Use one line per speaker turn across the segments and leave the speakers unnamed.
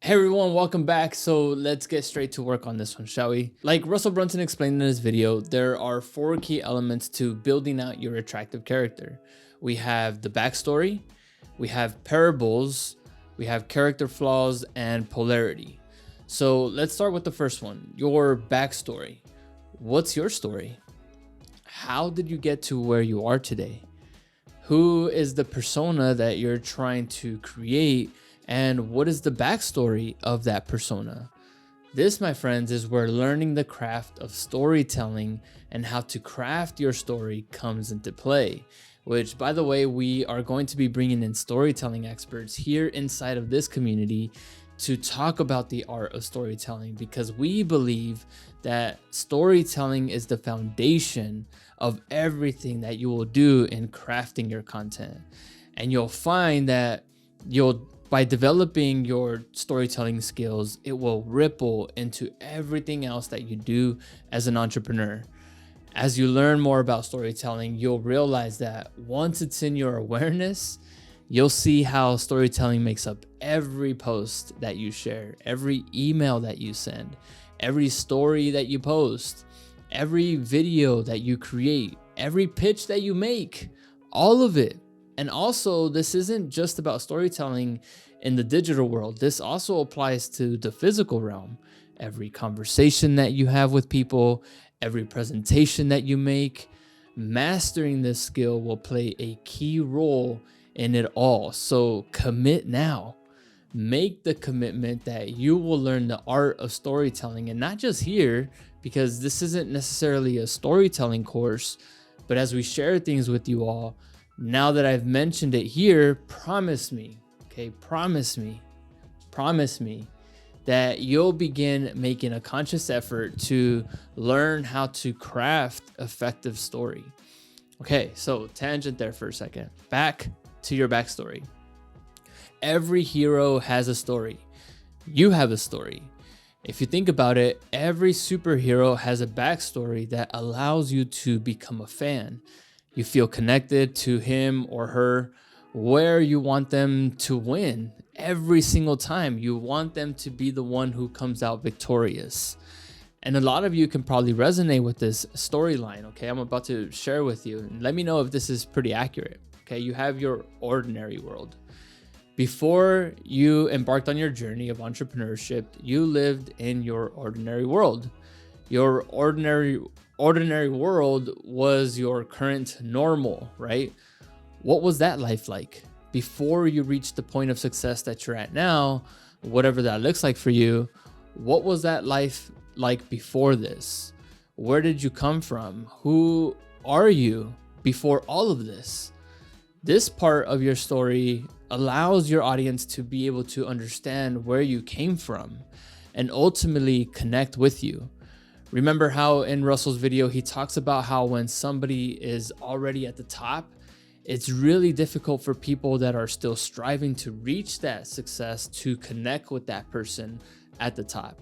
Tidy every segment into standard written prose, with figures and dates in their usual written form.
Hey everyone, welcome back. So let's get straight to work on this one, shall we? Like Russell Brunson explained in his video, there are 4 key elements to building out your attractive character. We have the backstory, we have parables, we have character flaws, and polarity. So let's start with the first one, your backstory. What's your story? How did you get to where you are today? Who is the persona that you're trying to create? And what is the backstory of that persona? This, my friends, is where learning the craft of storytelling and how to craft your story comes into play. Which, by the way, we are going to be bringing in storytelling experts here inside of this community to talk about the art of storytelling, because we believe that storytelling is the foundation of everything that you will do in crafting your content. And you'll find that by developing your storytelling skills, it will ripple into everything else that you do as an entrepreneur. As you learn more about storytelling, you'll realize that once it's in your awareness, you'll see how storytelling makes up every post that you share, every email that you send, every story that you post, every video that you create, every pitch that you make, all of it. And also, this isn't just about storytelling in the digital world. This also applies to the physical realm. Every conversation that you have with people, every presentation that you make, mastering this skill will play a key role in it all. So commit now. Make the commitment that you will learn the art of storytelling, and not just here, because this isn't necessarily a storytelling course, but as we share things with you all, now that I've mentioned it here, promise me that you'll begin making a conscious effort to learn how to craft effective story. Okay, so tangent there for a second. Back to your backstory. Every hero has a story. You have a story. If you think about it, every superhero has a backstory that allows you to become a fan. You feel connected to him or her, where you want them to win. Every single time you want them to be the one who comes out victorious. And a lot of you can probably resonate with this storyline, okay? I'm about to share with you. And let me know if this is pretty accurate, okay? You have your ordinary world. Before you embarked on your journey of entrepreneurship, you lived in your ordinary world. Your ordinary world was your current normal, right? What was that life like before you reached the point of success that you're at now? Whatever that looks like for you, what was that life like before this? Where did you come from? Who are you before all of this? This part of your story allows your audience to be able to understand where you came from and ultimately connect with you. Remember how in Russell's video, he talks about how when somebody is already at the top, it's really difficult for people that are still striving to reach that success to connect with that person at the top.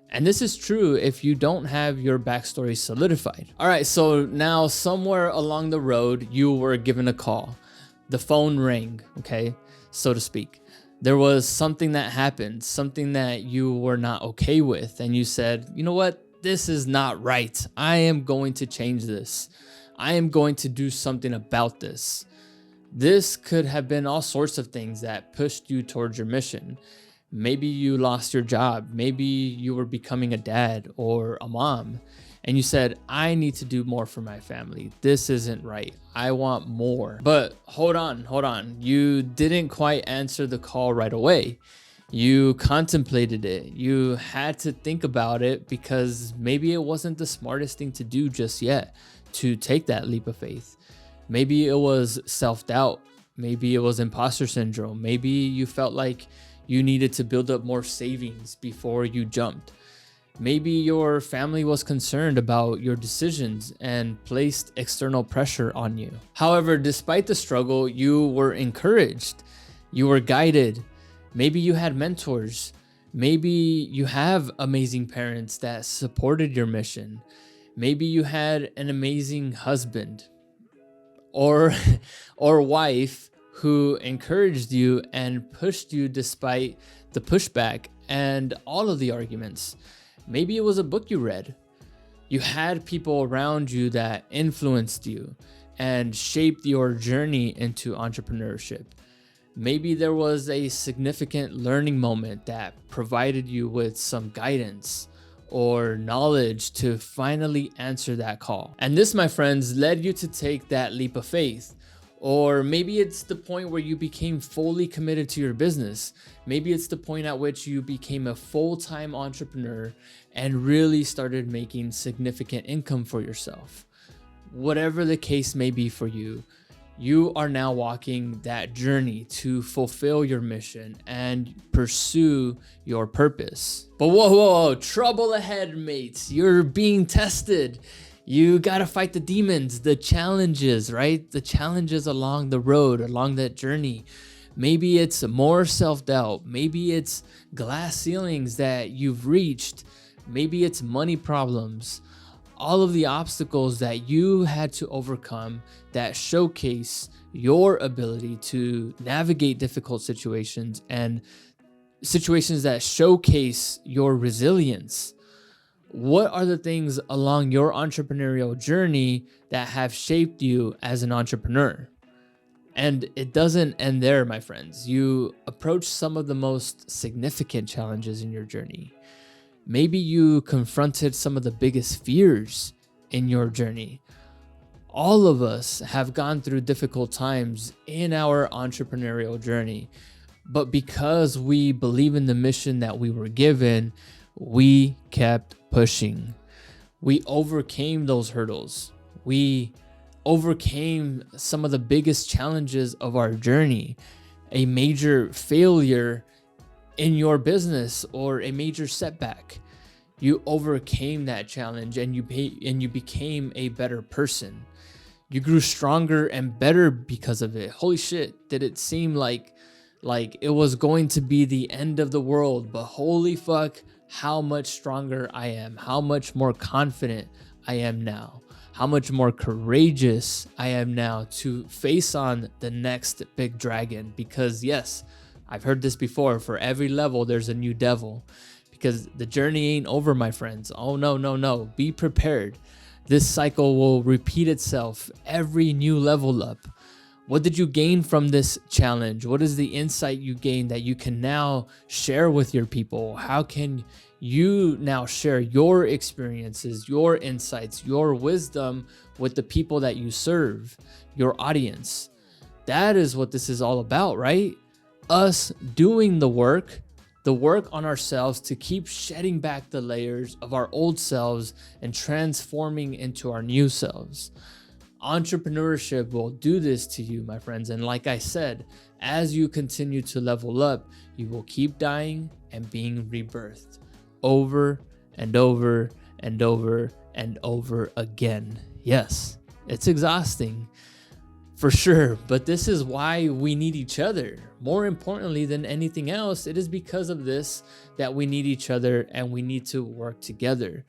And this is true if you don't have your backstory solidified. All right, so now somewhere along the road, you were given a call. The phone rang, okay, so to speak. There was something that happened, something that you were not okay with, and you said, you know what? This is not right. I am going to change this. I am going to do something about this. This could have been all sorts of things that pushed you towards your mission. Maybe you lost your job. Maybe you were becoming a dad or a mom, and you said, I need to do more for my family. This isn't right. I want more. But hold on. You didn't quite answer the call right away. You contemplated it. You had to think about it because maybe it wasn't the smartest thing to do just yet, to take that leap of faith. Maybe it was self-doubt. Maybe it was imposter syndrome. Maybe you felt like you needed to build up more savings before you jumped. Maybe your family was concerned about your decisions and placed external pressure on you. However, despite the struggle, you were encouraged. You were guided. Maybe you had mentors. Maybe you have amazing parents that supported your mission. Maybe you had an amazing husband or wife who encouraged you and pushed you despite the pushback and all of the arguments. Maybe it was a book you read. You had people around you that influenced you and shaped your journey into entrepreneurship. Maybe there was a significant learning moment that provided you with some guidance or knowledge to finally answer that call. And this, my friends, led you to take that leap of faith. Or maybe it's the point where you became fully committed to your business. Maybe it's the point at which you became a full-time entrepreneur and really started making significant income for yourself. Whatever the case may be for you, you are now walking that journey to fulfill your mission and pursue your purpose. But whoa, trouble ahead, mates. You're being tested. You gotta fight the demons, the challenges, right? The challenges along the road, along that journey. Maybe it's more self-doubt. Maybe it's glass ceilings that you've reached. Maybe it's money problems. All of the obstacles that you had to overcome that showcase your ability to navigate difficult situations and situations that showcase your resilience. What are the things along your entrepreneurial journey that have shaped you as an entrepreneur? And it doesn't end there, my friends. You approach some of the most significant challenges in your journey. Maybe you confronted some of the biggest fears in your journey. All of us have gone through difficult times in our entrepreneurial journey, but because we believe in the mission that we were given, we kept pushing. We overcame those hurdles. We overcame some of the biggest challenges of our journey. A major failure in your business or a major setback. You overcame that challenge and you became a better person. You grew stronger and better because of it. Holy shit, did it seem like it was going to be the end of the world, but holy fuck, how much stronger I am, how much more confident I am now, how much more courageous I am now to face on the next big dragon. Because yes, I've heard this before, for every level there's a new devil, because the journey ain't over, my friends. Oh no, be prepared. This cycle will repeat itself every new level up. What did you gain from this challenge? What is the insight you gained that you can now share with your people? How can you now share your experiences, your insights, your wisdom with the people that you serve, your audience? That is what this is all about, right? Us doing the work on ourselves to keep shedding back the layers of our old selves and transforming into our new selves. Entrepreneurship will do this to you, my friends. And like I said, as you continue to level up, you will keep dying and being rebirthed over and over and over and over again. Yes, it's exhausting for sure, but this is why we need each other. More importantly than anything else, it is because of this that we need each other and we need to work together.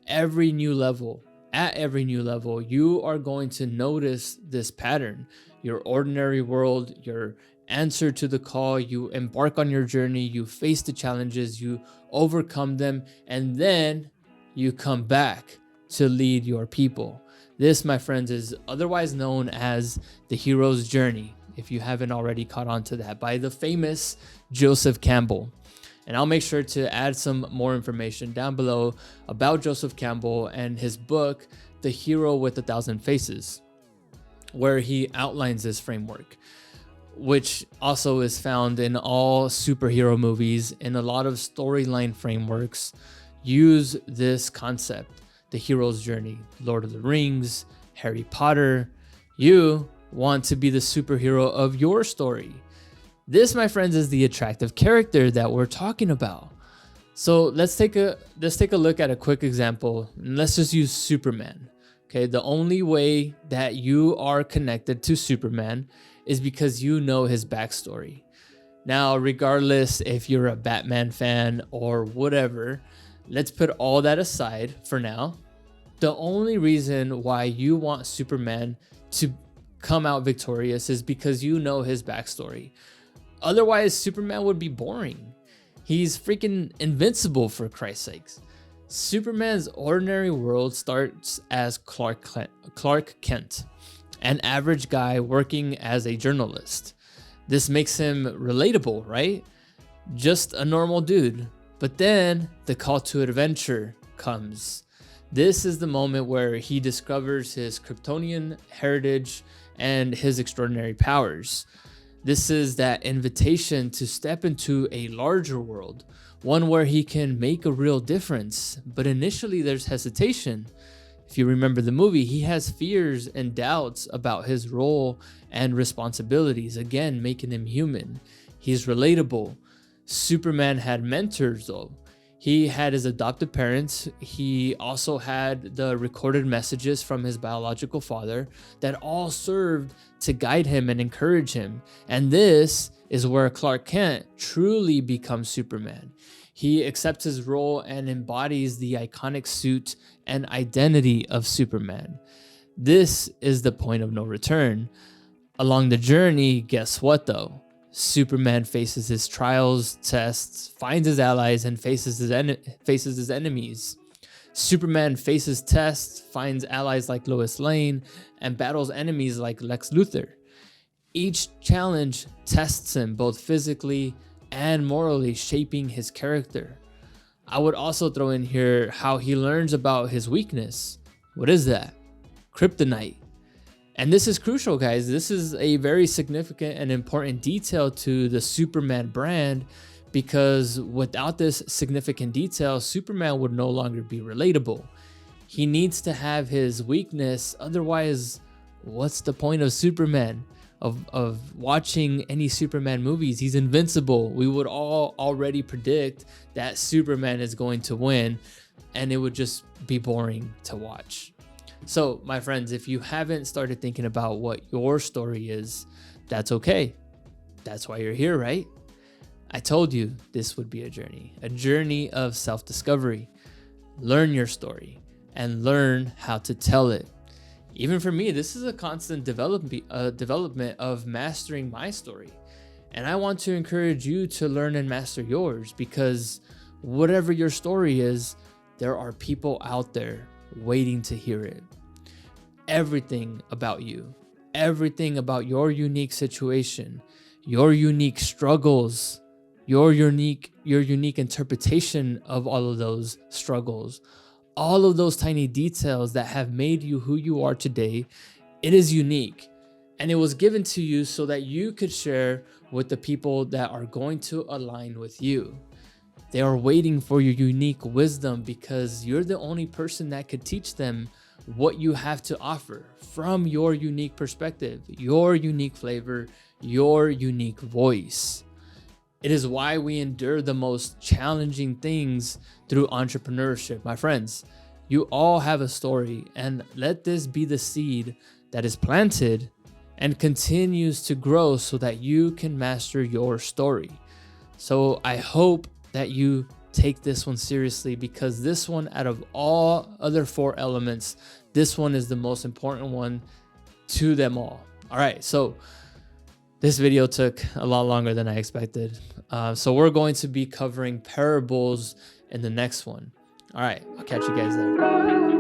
At every new level, you are going to notice this pattern. Your ordinary world, your answer to the call, you embark on your journey, you face the challenges, you overcome them, and then you come back to lead your people. This, my friends, is otherwise known as the hero's journey, if you haven't already caught on to that, by the famous Joseph Campbell. And I'll make sure to add some more information down below about Joseph Campbell and his book, The Hero with a Thousand Faces, where he outlines this framework, which also is found in all superhero movies. And a lot of storyline frameworks use this concept, the hero's journey. Lord of the Rings, Harry Potter. You want to be the superhero of your story. This, my friends, is the attractive character that we're talking about. So let's take a look at a quick example. Let's just use Superman. Okay, the only way that you are connected to Superman is because you know his backstory. Now, regardless if you're a Batman fan or whatever, let's put all that aside for now. The only reason why you want Superman to come out victorious is because you know his backstory. Otherwise, Superman would be boring. He's freaking invincible, for Christ's sakes. Superman's ordinary world starts as Clark Kent, an average guy working as a journalist. This makes him relatable, right? Just a normal dude. But then the call to adventure comes. This is the moment where he discovers his Kryptonian heritage and his extraordinary powers. This is that invitation to step into a larger world, one where he can make a real difference. But initially there's hesitation. If you remember the movie, he has fears and doubts about his role and responsibilities, again, making him human. He's relatable. Superman had mentors though. He had his adopted parents. He also had the recorded messages from his biological father that all served to guide him and encourage him. And this is where Clark Kent truly becomes Superman. He accepts his role and embodies the iconic suit and identity of Superman. This is the point of no return. Along the journey, guess what though? Superman faces his trials, tests, finds his allies, and faces his enemies. Superman faces tests, finds allies like Lois Lane, and battles enemies like Lex Luthor. Each challenge tests him both physically and morally, shaping his character. I would also throw in here how he learns about his weakness. What is that? Kryptonite. And this is crucial, guys. This is a very significant and important detail to the Superman brand, because without this significant detail, Superman would no longer be relatable. He needs to have his weakness. Otherwise, what's the point of Superman? Of watching any Superman movies? He's invincible. We would all already predict that Superman is going to win, and it would just be boring to watch. So, my friends, if you haven't started thinking about what your story is, that's okay. That's why you're here, right? I told you this would be a journey of self-discovery. Learn your story and learn how to tell it. Even for me, this is a constant development of mastering my story. And I want to encourage you to learn and master yours, because whatever your story is, there are people out there waiting to hear it. Everything about you, everything about your unique situation, your unique struggles, your unique interpretation of all of those struggles, all of those tiny details that have made you who you are today, it is unique. And it was given to you so that you could share with the people that are going to align with you. They are waiting for your unique wisdom, because you're the only person that could teach them what you have to offer from your unique perspective, your unique flavor, your unique voice. It is why we endure the most challenging things through entrepreneurship. My friends, you all have a story, and let this be the seed that is planted and continues to grow so that you can master your story. So I hope that you take this one seriously, because this one, out of all other 4 elements, this one is the most important one to them all. All right, so this video took a lot longer than I expected. So we're going to be covering parables in the next one. All right, I'll catch you guys there.